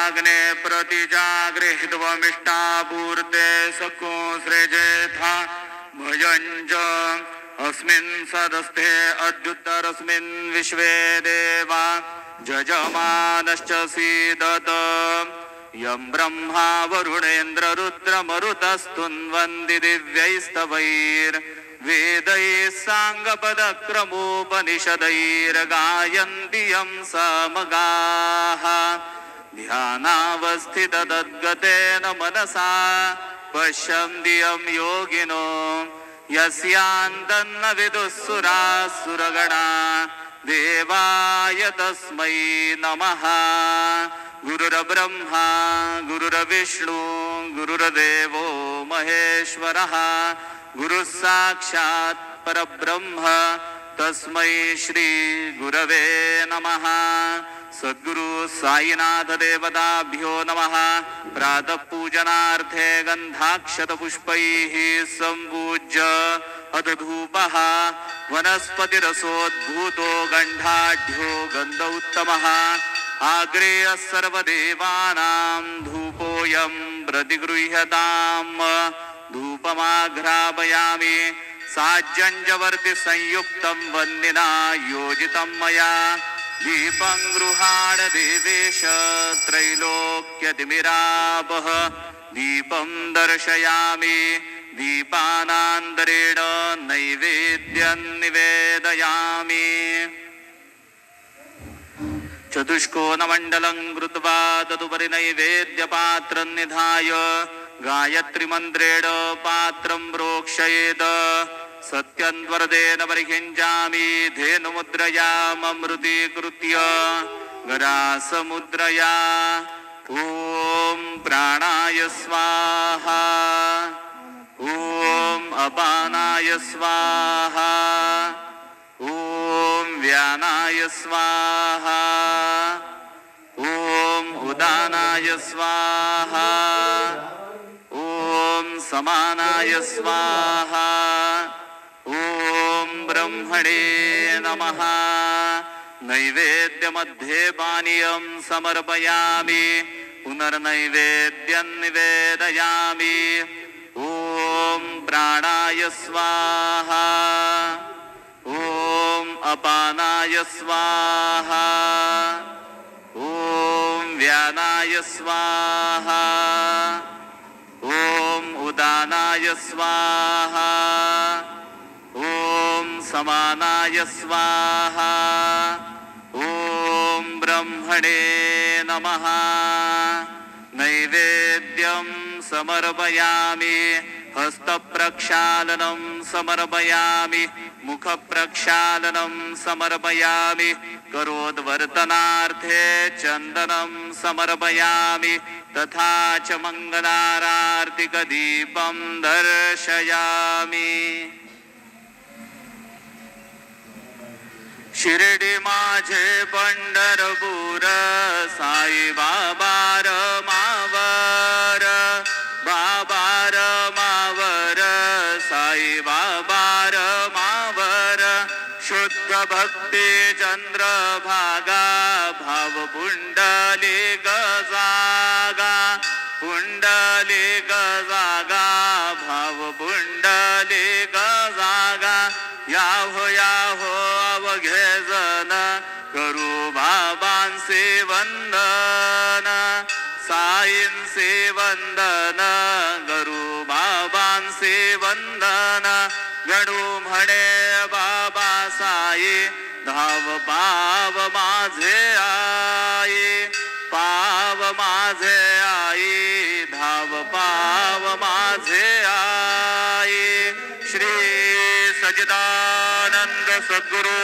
अग्ने प्रतिजागृहित्वमिष्टापूर्ते सको सृजेथा भयञ्च अस्मिन् सदस्ते अद्युत्तरस्मिन् विश्वे देवा जजमानश्च सीदत यं ब्रह्मा वरुणेन्द्र रुद्रमरुतस्तुन्वन्ति दिव्यैस्तवैर्वेदैः साङ्गपदक्रमोपनिषदैर्गायन्ति यं सामगाः ध्यानावस्थिततद्गतेन मनसा पश्यन्ति यं योगिनो यस्यान्तन्न विदुःसुरासुरगणा देवाय तस्मै नमः। गुरुर्ब्रह्मा गुरुर्विष्णु गुरुर्देवो महेश्वरः गुरुः साक्षात् परब्रह्म तस्मै श्री गुरवे नमः। सद्गुरु साईनाथ देवताभ्यो नमः। प्रातः पूजनार्थे गन्धाक्षतपुष्पैः सम्पूज्य अथ धूपः वनस्पतिरसोद्भूतो गन्धाढ्यो गन्ध उत्तमः आग्रेयः सर्वदेवानां धूपोऽयं प्रतिगृह्यताम्। धूपमाघ्रापयामि साज्यञ्जवर्ति संयुक्तं वह्निना योजितं मया दीपं गृहाण देवेश त्रैलोक्यतिमिरापः दीपं दर्शयामि दीपानान्तरेण नैवेद्यं निवेदयामि। चतुष्कोणमण्डलं कृत्वा तदुपरि नैवेद्यपात्रं निधाय गायत्रीमन्त्रेण पात्रं प्रोक्षयेत्। सत्यन्वरदेन परिहिञ्जामि धेनुमुद्रया ममृतीकृत्य गरासमुद्रया ॐ प्राणाय स्वाहा ॐ अपानाय स्वाहा ॐ व्यानाय स्वाहा ॐ उदानाय स्वाहा ॐ समानाय स्वाहा ॐ ब्रह्मणे नमः। नैवेद्यमध्ये पानीयं समर्पयामि पुनर्नैवेद्यं निवेदयामि। ॐ प्राणाय स्वाहा ॐ अपानाय स्वाहा ॐ व्यानाय स्वाहा ॐ उदानाय स्वाहा ॐ समानाय स्वाहा ॐ ब्रह्मणे नमः। नैवेद्यं समर्पयामि हस्तप्रक्षालनं समर्पयामि मुखप्रक्षालनं समर्पयामि करोद्वर्तनार्थे चन्दनं समर्पयामि तथा च मङ्गलारार्तिकदीपं दर्शयामि। शिर्डी माझे पंढरपूर साई बाबा मावर बाबा मावर साई बाबा मावर शुद्ध भक्ती चंद्रभागा भाव पुंडलिक जागा पुंडलिक जागा भाव पुंडलिक जागा याहो याहो अवघे जन करू बाबांचे वंदन साईंचे वंदन करू बाबांचे वंदन गणू म्हणे बाबा साई धाव पाव माझे आई पाव माझे आई धाव पाव माझे आई। श्री सच्चिदानंद सद्गुरु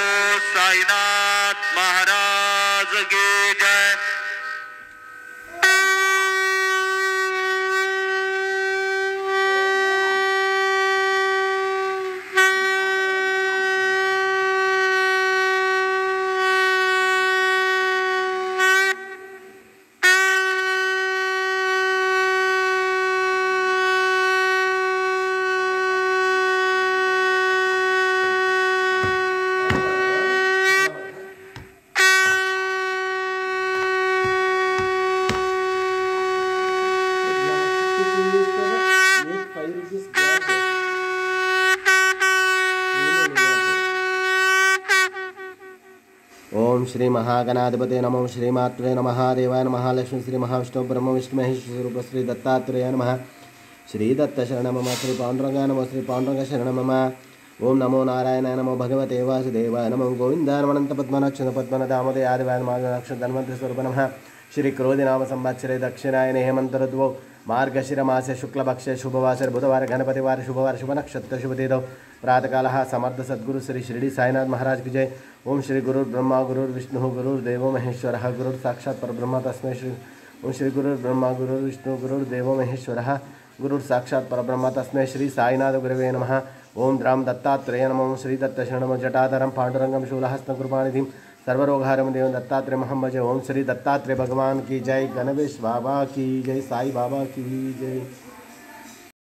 साईनाथ महाराज की जय। ओम श्री महागणाधिपते नमो श्रीमात्रे नमः देवाय नमः लक्ष्मी श्री महाविष्णु ब्रह्म विष्णु महेश स्वरूप श्री दत्तात्रेय नमः श्री दत्त शरण मम श्री पांडुरंगाय नमो श्री पांडुरंग शरण मम ओम नमो नारायणाय नमो भगवते वासुदेवाय नमो गोविन्दाय नमो पद्मनाक्षण पद्मनादामोदय आदिवाय नमः धन्वंतरि स्वरूप नमः श्री क्रोधि नाम संवत्सरे दक्षिणायने हेमंत ऋतुवो मार्गशिर मासे शुक्लपक्षे शुभवासर बुधवार गणपतिवार शुभवार शुभ नक्षत्र शुभ तिथौ प्रातःकालः समर्थ सद्गुरु श्री शिरडी साईनाथ महाराज की जय। ओम श्री गुरुर्ब्रह्मा गुरुर्विष्णु गुरुर्देवो महेश्वरः गुरुर् साक्षात् परब्रह्म तस्मै श्री ओम श्री गुरुर्ब्रह्मा गुरुर्विष्णु गुरुर्देवो महेश्वरः गुरुर् साक्षात् परब्रह्म तस्मै श्री साईनाथ गुरवे नमः। ओम द्राम दत्तात्रेय नमो श्री दत्त शरणम जटाधरम पांडुरंगम शूलहस्तं कृपानिधिं सर्वरोगहरम देव दत्तात्रेय महम भजे। ओम श्री दत्तात्रेय भगवान की जय, गणेश बाबा की जय, साई बाबा की जय।